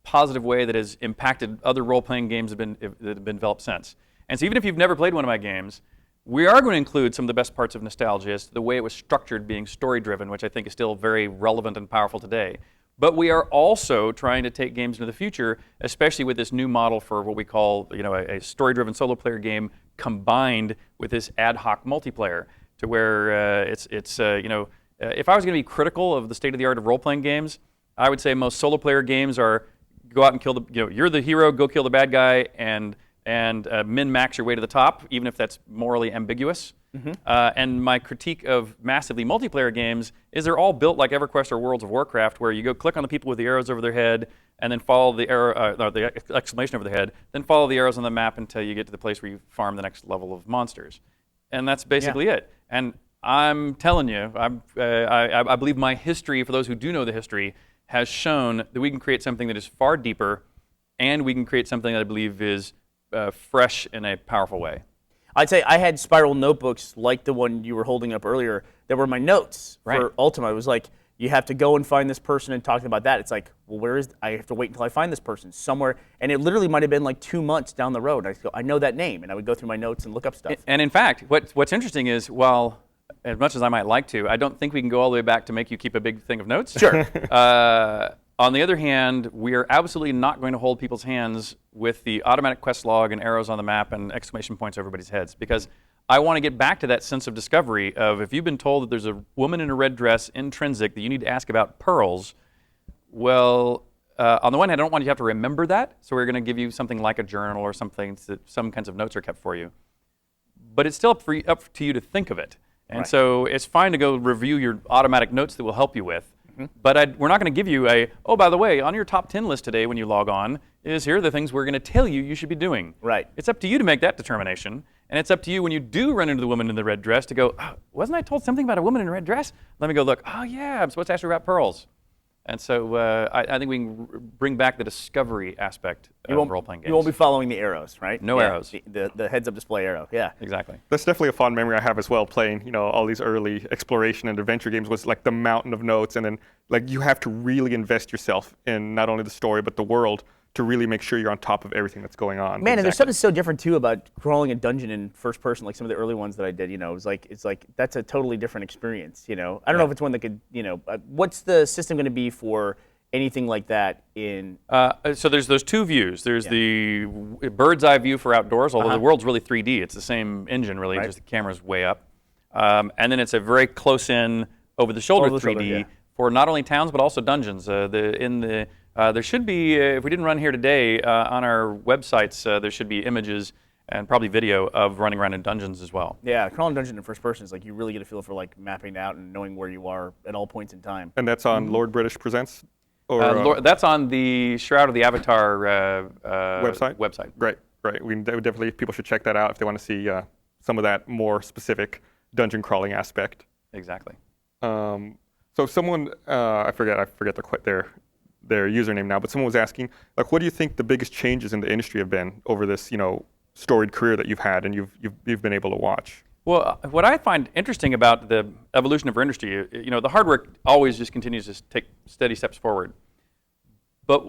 positive way that has impacted other role-playing games that have been developed since. And so even if you've never played one of my games, we are going to include some of the best parts of nostalgia as to the way it was structured, being story-driven, which I think is still very relevant and powerful today. But we are also trying to take games into the future, especially with this new model for what we call, a story-driven solo player game combined with this ad hoc multiplayer, to where if I was going to be critical of the state of the art of role-playing games, I would say most solo player games are go out and kill you're the hero, go kill the bad guy, and min-max your way to the top, even if that's morally ambiguous. Mm-hmm. And my critique of massively multiplayer games is they're all built like EverQuest or Worlds of Warcraft, where you go click on the people with the arrows over their head, and then follow the arrow, the exclamation over their head, then follow the arrows on the map until you get to the place where you farm the next level of monsters. And that's basically it. And I'm telling you, I believe my history, for those who do know the history, has shown that we can create something that is far deeper, and we can create something that I believe is fresh in a powerful way. I'd say I had spiral notebooks like the one you were holding up earlier that were my notes for Ultima. It was like, you have to go and find this person and talk about that. It's like, well, I have to wait until I find this person somewhere. And it literally might have been like 2 months down the road. I know that name, and I would go through my notes and look up stuff. And in fact, what's interesting is, while as much as I might like to, I don't think we can go all the way back to make you keep a big thing of notes. Sure. On the other hand, we are absolutely not going to hold people's hands with the automatic quest log and arrows on the map and exclamation points over everybody's heads, because I want to get back to that sense of discovery of, if you've been told that there's a woman in a red dress intrinsic that you need to ask about pearls, well, on the one hand, I don't want you to have to remember that, so we're going to give you something like a journal or something that some kinds of notes are kept for you. But it's still up to you to think of it. And so it's fine to go review your automatic notes that will help you with. But we're not going to give you oh, by the way, on your top 10 list today when you log on, here are the things we're going to tell you should be doing. Right. It's up to you to make that determination. And it's up to you when you do run into the woman in the red dress to go, oh, wasn't I told something about a woman in a red dress? Let me go look. Oh, yeah, I'm supposed to ask her about pearls. And so I think we can bring back the discovery aspect of role-playing games. You won't be following the arrows, right? No arrows. The heads-up display arrow, yeah. Exactly. That's definitely a fond memory I have as well, playing, all these early exploration and adventure games, was like the mountain of notes, and then like you have to really invest yourself in not only the story but the world to really make sure you're on top of everything that's going on. Man, and there's something so different too about crawling a dungeon in first person, like some of the early ones that I did. It's like that's a totally different experience. I don't know if it's one that could, what's the system going to be for anything like that in? So there's those two views. There's the bird's eye view for outdoors, although the world's really 3D. It's the same engine, really, just the camera's way up. And then it's a very close-in, over-the-shoulder 3D for not only towns but also dungeons. There should be, if we didn't run here today, on our websites, there should be images and probably video of running around in dungeons as well. Yeah, crawling dungeon in first person is like you really get a feel for like mapping out and knowing where you are at all points in time. And that's on Lord British Presents? Or, that's on the Shroud of the Avatar website. Great. Definitely, people should check that out if they want to see some of that more specific dungeon crawling aspect. Exactly. So someone, I forget their username now, but someone was asking, like, what do you think the biggest changes in the industry have been over this, storied career that you've had and you've been able to watch? Well, what I find interesting about the evolution of our industry, the hardware always just continues to take steady steps forward. But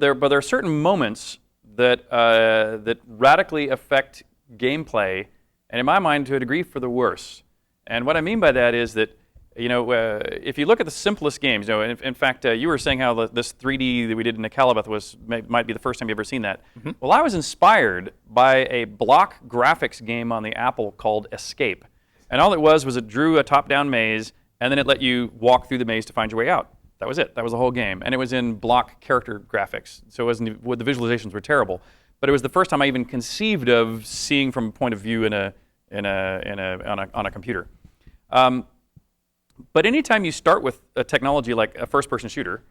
there are certain moments that that radically affect gameplay, and in my mind, to a degree, for the worse. And what I mean by that is that, if you look at the simplest games, in fact, you were saying how this 3D that we did in Akalabeth might be the first time you've ever seen that. Mm-hmm. Well, I was inspired by a block graphics game on the Apple called Escape. And all it was it drew a top-down maze, and then it let you walk through the maze to find your way out. That was it. That was the whole game. And it was in block character graphics, so the visualizations were terrible. But it was the first time I even conceived of seeing from a point of view on a computer. But anytime you start with a technology like a first-person shooter,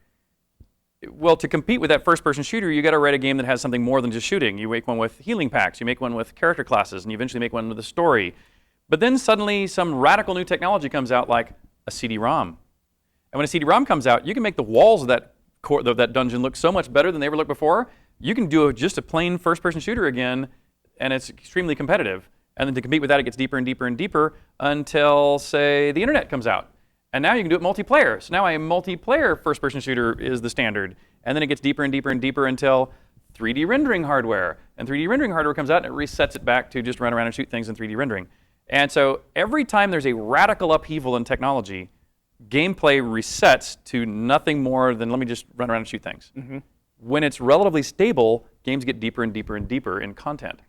well, to compete with that first-person shooter, you got to write a game that has something more than just shooting. You make one with healing packs, you make one with character classes, and you eventually make one with a story. But then suddenly some radical new technology comes out, like a CD-ROM. And when a CD-ROM comes out, you can make the walls of that dungeon look so much better than they ever looked before. You can do just a plain first-person shooter again, and it's extremely competitive. And then to compete with that, it gets deeper and deeper and deeper until, say, the internet comes out. And now you can do it multiplayer. So now a multiplayer first-person shooter is the standard. And then it gets deeper and deeper and deeper until 3D rendering hardware. And 3D rendering hardware comes out and it resets it back to just run around and shoot things in 3D rendering. And so every time there's a radical upheaval in technology, gameplay resets to nothing more than let me just run around and shoot things. Mm-hmm. When it's relatively stable, games get deeper and deeper and deeper in content.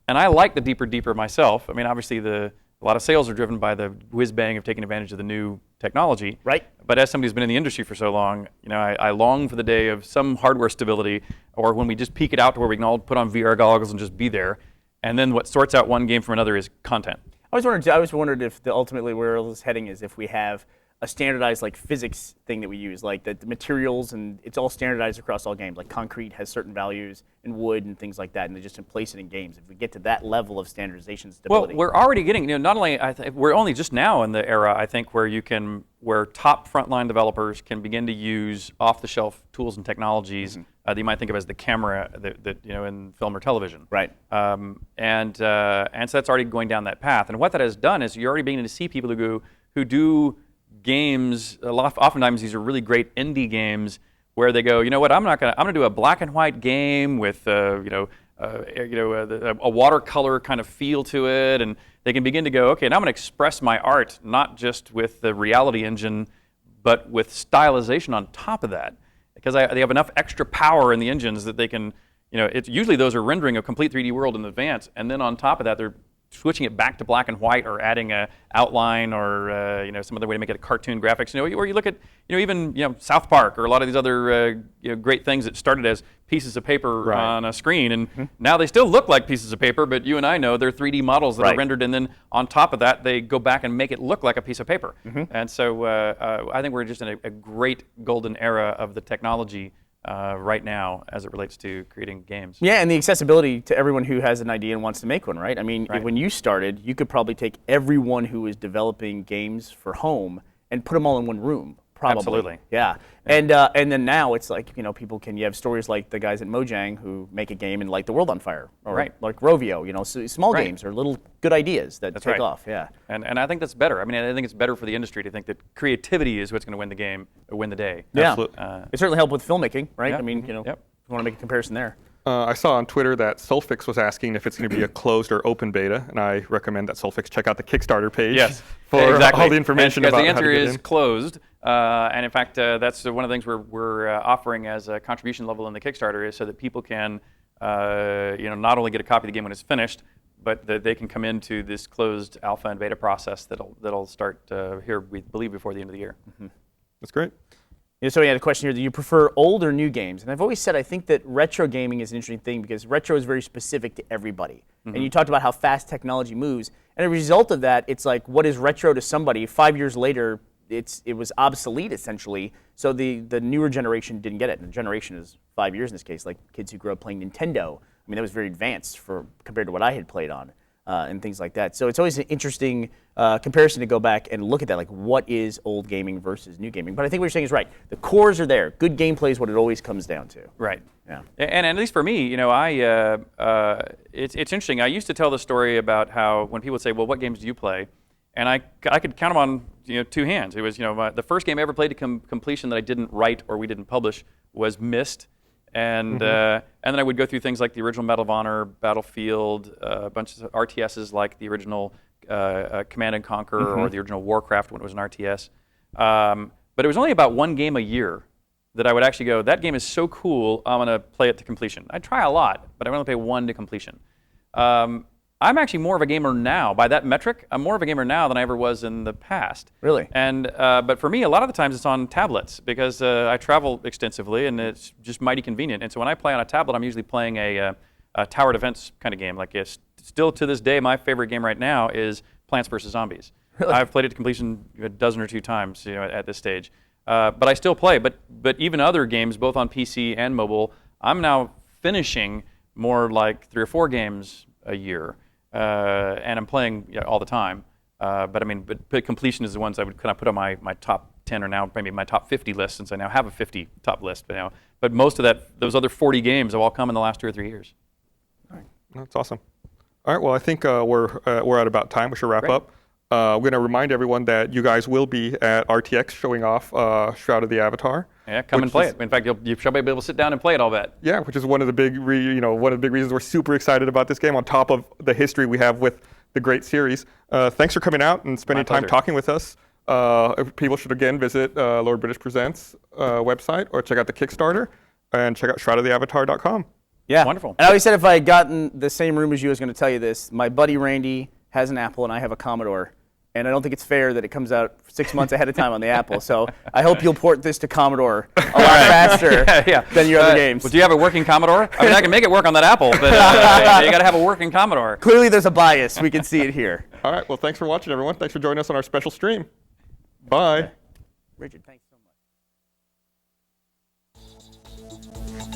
And I like the deeper myself. I mean, obviously a lot of sales are driven by the whiz-bang of taking advantage of the new technology. Right. But as somebody who's been in the industry for so long, I long for the day of some hardware stability, or when we just peak it out to where we can all put on VR goggles and just be there. And then what sorts out one game from another is content. I always wondered if ultimately where it was heading is if we have a standardized physics thing that we use, like the materials, and it's all standardized across all games. Like concrete has certain values, and wood and things like that, and they just place it in games. If we get to that level of standardization and stability. Well, we're already getting, not only we're only just now in the era, I think, where top frontline developers can begin to use off-the-shelf tools and technologies that you might think of as the camera that in film or television. Right. And so that's already going down that path. And what that has done is you're already beginning to see people who do games. Oftentimes these are really great indie games where they go, I'm gonna do a black and white game with a watercolor kind of feel to it, and they can begin to go, okay, now I'm gonna express my art not just with the reality engine, but with stylization on top of that, because they have enough extra power in the engines that they can, usually those are rendering a complete 3D world in advance, and then on top of that they're switching it back to black and white, or adding a outline, or some other way to make it a cartoon graphics. Or you look at even South Park, or a lot of these other great things that started as pieces of paper on a screen, and now they still look like pieces of paper, but you and I know they're 3D models that are rendered, and then on top of that they go back and make it look like a piece of paper. And so I think we're just in a great golden era of the technology right now as it relates to creating games. Yeah, and the accessibility to everyone who has an idea and wants to make one, right? I mean, when you started, you could probably take everyone who was developing games for home and put them all in one room, probably. Absolutely. Yeah. And then now it's like, you have stories like the guys at Mojang who make a game and light the world on fire, or like Rovio, so small games or little good ideas that take off. Yeah. And I think that's better. I mean, I think it's better for the industry to think that creativity is what's going to win the game, or win the day. Yeah. Absolutely. It certainly helped with filmmaking, right? Yeah. I mean, if you want to make a comparison there. I saw on Twitter that Solfix was asking if it's going to be a closed or open beta, and I recommend that Solfix check out the Kickstarter page for all the information about how to get in. The answer is closed, and in fact, that's one of the things we're offering as a contribution level in the Kickstarter, is so that people can, not only get a copy of the game when it's finished, but that they can come into this closed alpha and beta process that'll start here, we believe, before the end of the year. That's great. So we had a question here: do you prefer old or new games? And I've always said I think that retro gaming is an interesting thing because retro is very specific to everybody. And you talked about how fast technology moves, and as a result of that, it's like, what is retro to somebody? 5 years later, it was obsolete essentially. So the newer generation didn't get it. And the generation is 5 years in this case, like kids who grew up playing Nintendo. I mean, that was very advanced compared to what I had played on. and things like that. So it's always an interesting comparison to go back and look at that, like what is old gaming versus new gaming. But I think what you're saying is right. The cores are there. Good gameplay is what it always comes down to. Right. Yeah. And at least for me, it's interesting. I used to tell the story about how when people would say, "Well, what games do you play?" And I could count them on two hands. It was the first game I ever played to completion that I didn't write or we didn't publish was Myst. And then I would go through things like the original Medal of Honor, Battlefield, a bunch of RTSs like the original Command and Conquer or the original Warcraft when it was an RTS. But it was only about one game a year that I would actually go, that game is so cool, I'm going to play it to completion. I'd try a lot, but I would only play one to completion. I'm actually more of a gamer now. By that metric, I'm more of a gamer now than I ever was in the past. Really? And but for me, a lot of the times it's on tablets because I travel extensively and it's just mighty convenient. And so when I play on a tablet, I'm usually playing a tower defense kind of game. Like still to this day, my favorite game right now is Plants vs. Zombies. Really? I've played it to completion a dozen or two times at this stage. But I still play. But even other games, both on PC and mobile, I'm now finishing more like 3 or 4 games a year. And I'm playing all the time. But completion is the ones I would kind of put on my top 10 or now maybe my top 50 list since I now have a 50 top list. But most of those other 40 games have all come in the last 2 or 3 years. All right. That's awesome. All right. Well, I think we're at about time. We should wrap up. We're going to remind everyone that you guys will be at RTX showing off Shroud of the Avatar. Yeah, come and play it. In fact, you should be able to sit down and play it, I'll bet. Yeah, which is one of the big reasons we're super excited about this game. On top of the history we have with the great series. Thanks for coming out and spending time talking with us. People should again visit Lord British Presents website or check out the Kickstarter and check out shroudoftheavatar.com. Yeah, wonderful. And I always said if I had gotten the same room as you, I was going to tell you this. My buddy Randy has an Apple and I have a Commodore. And I don't think it's fair that it comes out 6 months ahead of time on the Apple. So I hope you'll port this to Commodore a lot faster than your other games. Well, do you have a working Commodore? I can make it work on that Apple, but you got to have a working Commodore. Clearly there's a bias. We can see it here. All right. Well, thanks for watching, everyone. Thanks for joining us on our special stream. Bye. Richard, thanks so much.